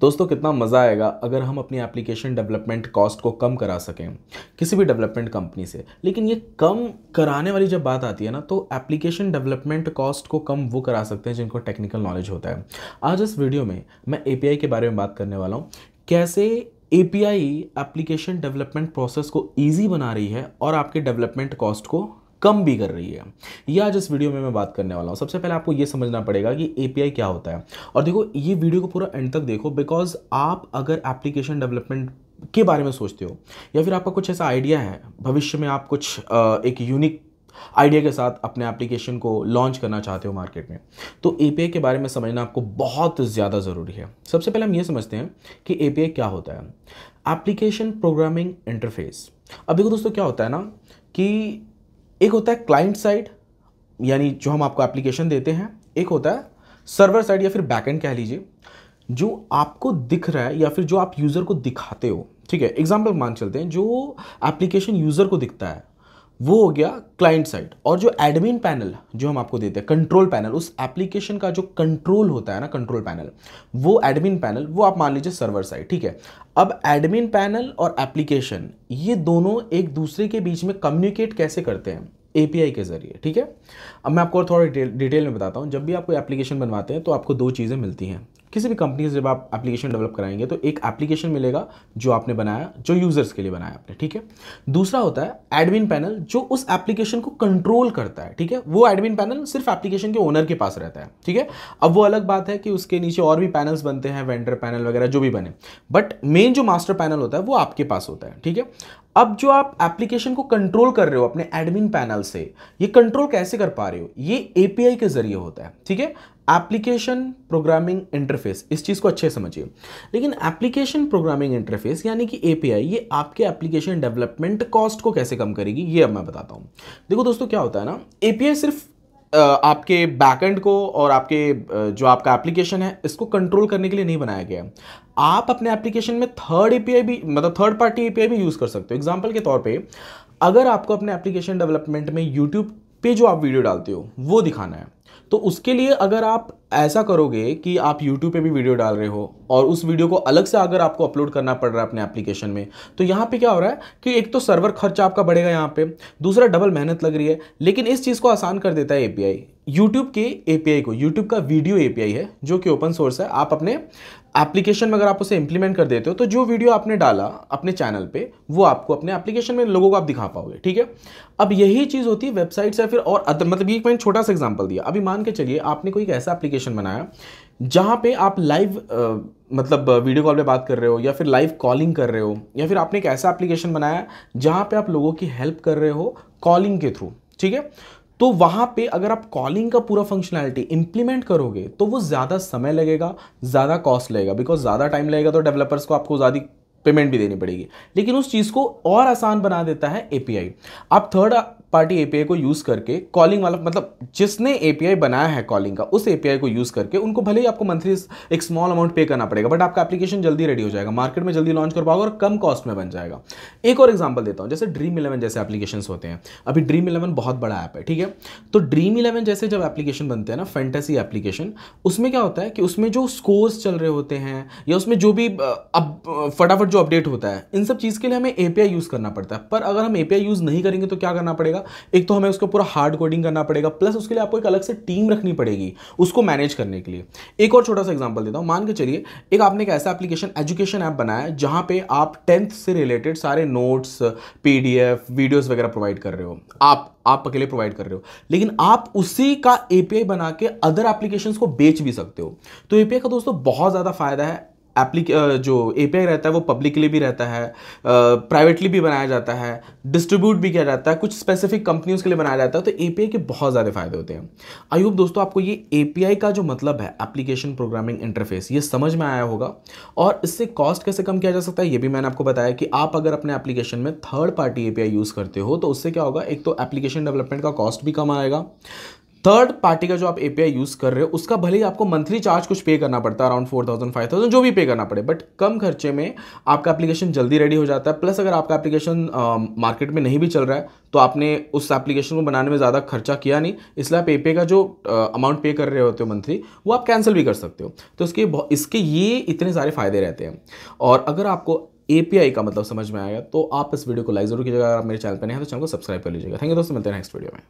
दोस्तों कितना मज़ा आएगा अगर हम अपनी एप्लीकेशन डेवलपमेंट कॉस्ट को कम करा सकें किसी भी डेवलपमेंट कंपनी से। लेकिन ये कम कराने वाली जब बात आती है ना, तो एप्लीकेशन डेवलपमेंट कॉस्ट को कम वो करा सकते हैं जिनको टेक्निकल नॉलेज होता है। आज इस वीडियो में मैं एपीआई के बारे में बात करने वाला हूँ, कैसे एपीआई एप्लीकेशन डेवलपमेंट प्रोसेस को ईजी बना रही है और आपके डेवलपमेंट कॉस्ट को कम भी कर रही है। ये आज इस वीडियो में मैं बात करने वाला हूँ। सबसे पहले आपको ये समझना पड़ेगा कि एपीआई क्या होता है। और देखो, ये वीडियो को पूरा एंड तक देखो, बिकॉज आप अगर एप्लीकेशन डेवलपमेंट के बारे में सोचते हो या फिर आपका कुछ ऐसा आइडिया है, भविष्य में आप कुछ एक यूनिक आइडिया के साथ अपने एप्लीकेशन को लॉन्च करना चाहते हो मार्केट में, तो एपीआई के बारे में समझना आपको बहुत ज़्यादा ज़रूरी है। सबसे पहले हम ये समझते हैं कि एपीआई क्या होता है। Application programming interface. अब देखो दोस्तों, क्या होता है ना कि एक होता है क्लाइंट साइड, यानी जो हम आपको एप्लीकेशन देते हैं। एक होता है सर्वर साइड या फिर बैकएंड कह लीजिए, जो आपको दिख रहा है या फिर जो आप यूज़र को दिखाते हो। ठीक है, एग्जांपल मान चलते हैं, जो एप्लीकेशन यूज़र को दिखता है वो हो गया क्लाइंट साइड, और जो एडमिन पैनल जो हम आपको देते हैं, कंट्रोल पैनल, उस एप्लीकेशन का जो कंट्रोल होता है ना, कंट्रोल पैनल, वो एडमिन पैनल, वो आप मान लीजिए सर्वर साइड। ठीक है, अब एडमिन पैनल और एप्लीकेशन ये दोनों एक दूसरे के बीच में कम्युनिकेट कैसे करते हैं? एपीआई के जरिए। ठीक है, अब मैं आपको और थोड़ा डिटेल में बताता हूँ। जब भी आप कोई एप्लीकेशन बनवाते हैं तो आपको दो चीज़ें मिलती हैं। किसी भी कंपनी से जब आप एप्लीकेशन डेवलप कराएंगे तो एक एप्लीकेशन मिलेगा जो आपने बनाया, जो यूजर्स के लिए बनाया आपने। ठीक है, दूसरा होता है एडमिन पैनल, जो उस एप्लीकेशन को कंट्रोल करता है। ठीक है, वो एडमिन पैनल सिर्फ एप्लीकेशन के ओनर के पास रहता है। ठीक है, अब वो अलग बात है कि उसके नीचे और भी पैनल्स बनते हैं, वेंडर पैनल वगैरह जो भी बने, बट मेन जो मास्टर पैनल होता है वो आपके पास होता है। ठीक है, अब जो आप एप्लीकेशन को कंट्रोल कर रहे हो अपने एडमिन पैनल से, ये कंट्रोल कैसे कर पा रहे हो? ये एपीआई के जरिए होता है। ठीक है, एप्लीकेशन प्रोग्रामिंग इंटरफेस, इस चीज को अच्छे से समझिए। लेकिन एप्लीकेशन प्रोग्रामिंग इंटरफेस यानी कि एपीआई, ये आपके एप्लीकेशन डेवलपमेंट कॉस्ट को कैसे कम करेगी, ये अब मैं बताता हूं। देखो दोस्तों, क्या होता है ना, एपीआई सिर्फ आपके बैकएंड को और आपके जो आपका एप्लीकेशन है इसको कंट्रोल करने के लिए नहीं बनाया गया है। आप अपने एप्लीकेशन में थर्ड एपीआई भी, मतलब थर्ड पार्टी एपीआई भी यूज कर सकते हो। एग्जांपल के तौर पे, अगर आपको अपने एप्लीकेशन डेवलपमेंट में यूट्यूब पे जो आप वीडियो डालते हो वो दिखाना है, तो उसके लिए अगर आप ऐसा करोगे कि आप YouTube पे भी वीडियो डाल रहे हो और उस वीडियो को अलग से अगर आपको अपलोड करना पड़ रहा है अपने एप्लीकेशन में, तो यहाँ पे क्या हो रहा है कि एक तो सर्वर खर्चा आपका बढ़ेगा यहाँ पे, दूसरा डबल मेहनत लग रही है। लेकिन इस चीज़ को आसान कर देता है एपीआई। YouTube के एपीआई को, YouTube का वीडियो एपीआई है जो कि ओपन सोर्स है। आप अपने एप्लीकेशन में अगर आप उसे इंप्लीमेंट कर देते हो तो जो वीडियो आपने डाला अपने चैनल पे वो आपको अपने एप्लीकेशन में लोगों को आप दिखा पाओगे। ठीक है, अब यही चीज़ होती है वेबसाइट से फिर और मतलब ये मैंने छोटा सा एग्जांपल दिया। अभी मान के चलिए आपने कोई ऐसा एप्लीकेशन बनाया जहां पे आप लाइव मतलब वीडियो कॉल पे बात कर रहे हो या फिर लाइव कॉलिंग कर रहे हो, या फिर आपने एक ऐसा एप्लीकेशन बनाया जहां पे आप लोगों की हेल्प कर रहे हो कॉलिंग के थ्रू। ठीक है, तो वहां पे अगर आप कॉलिंग का पूरा फंक्शनैलिटी इंप्लीमेंट करोगे तो वो ज़्यादा समय लगेगा, ज़्यादा कॉस्ट लगेगा, बिकॉज ज़्यादा टाइम लगेगा तो डेवलपर्स को आपको ज़्यादा पेमेंट भी देनी पड़ेगी। लेकिन उस चीज़ को और आसान बना देता है एपीआई। आप थर्ड पार्टी एपीआई को यूज़ करके कॉलिंग वाला, मतलब जिसने एपीआई बनाया है कॉलिंग का, उस एपीआई को यूज़ करके उनको भले ही आपको मंथली एक स्मॉल अमाउंट पे करना पड़ेगा, बट आपका एप्लीकेशन जल्दी रेडी हो जाएगा, मार्केट में जल्दी लॉन्च कर पाओगे और कम कॉस्ट में बन जाएगा। एक और एग्जांपल देता हूं, जैसे ड्रीम 11 जैसे एप्लीकेशंस होते हैं। अभी ड्रीम 11 बहुत बड़ा ऐप है। ठीक है, तो ड्रीम 11 जैसे जब एप्लीकेशन बनते हैं ना, फैंटेसी एप्लीकेशन, उसमें क्या होता है कि उसमें जो स्कोर्स चल रहे होते हैं या उसमें जो भी अब फटाफट जो अपडेट होता है, इन सब चीज़ के लिए हमें एपीआई यूज़ करना पड़ता है। पर अगर हम एपीआई यूज़ नहीं करेंगे तो क्या करना पड़ेगा? एक तो हमें उसको पूरा हार्ड कोडिंग करना पड़ेगा, प्लस उसके लिए आपको एक अलग से टीम रखनी पड़ेगी उसको मैनेज करने के लिए। एक और छोटा सा एग्जांपल देता हूं। मान के चलिए एक आपने एक ऐसा एप्लीकेशन, एजुकेशन ऐप बनाया जहां पे आप 10th से रिलेटेड सारे नोट्स, पीडीएफ, वीडियोस वगैरह प्रोवाइड कर रहे हो, आप अकेले प्रोवाइड कर रहे हो, लेकिन आप उसी का एपीआई बना के अदर एप्लीकेशंस को बेच भी सकते हो। तो एपीआई का दोस्तों बहुत ज़्यादा फायदा है। जो एपीआई रहता है वो पब्लिकली भी रहता है, प्राइवेटली भी बनाया जाता है, डिस्ट्रीब्यूट भी किया जाता है, कुछ स्पेसिफिक कंपनियों के लिए बनाया जाता है। तो एपीआई के बहुत ज़्यादा फायदे होते हैं। आई होप दोस्तों आपको ये एपीआई का जो मतलब है, एप्लीकेशन प्रोग्रामिंग इंटरफेस, ये समझ में आया होगा। और इससे कॉस्ट कैसे कम किया जा सकता है ये भी मैंने आपको बताया कि आप अगर अपने एप्लीकेशन में थर्ड पार्टी एपीआई यूज़ करते हो तो उससे क्या होगा, एक तो एप्लीकेशन डेवलपमेंट का कॉस्ट भी कम आएगा, थर्ड पार्टी का जो आप एपीआई यूज़ कर रहे हो उसका भले ही आपको मंथली चार्ज कुछ पे करना पड़ता है, अराउंड 4000 5000 जो भी पे करना पड़े, बट कम खर्चे में आपका एप्लीकेशन जल्दी रेडी हो जाता है। प्लस अगर आपका एप्लीकेशन मार्केट में नहीं भी चल रहा है तो आपने उस एप्लीकेशन को बनाने में ज़्यादा खर्चा किया नहीं, इसलिए आप एपीआई का जो अमाउंट पे कर रहे होते हो मंथली वो आप कैंसिल भी कर सकते हो। तो इसके ये इतने सारे फायदे रहते हैं। और अगर आपको एपीआई का मतलब समझ में आया तो आप इस वीडियो को लाइक जरूर कीजिएगा। अगर आप मेरे चैनल पर नहीं है तो चैनल को सब्सक्राइब कर लीजिएगा। थैंक यू दोस्तों, मिलते हैं नेक्स्ट वीडियो में।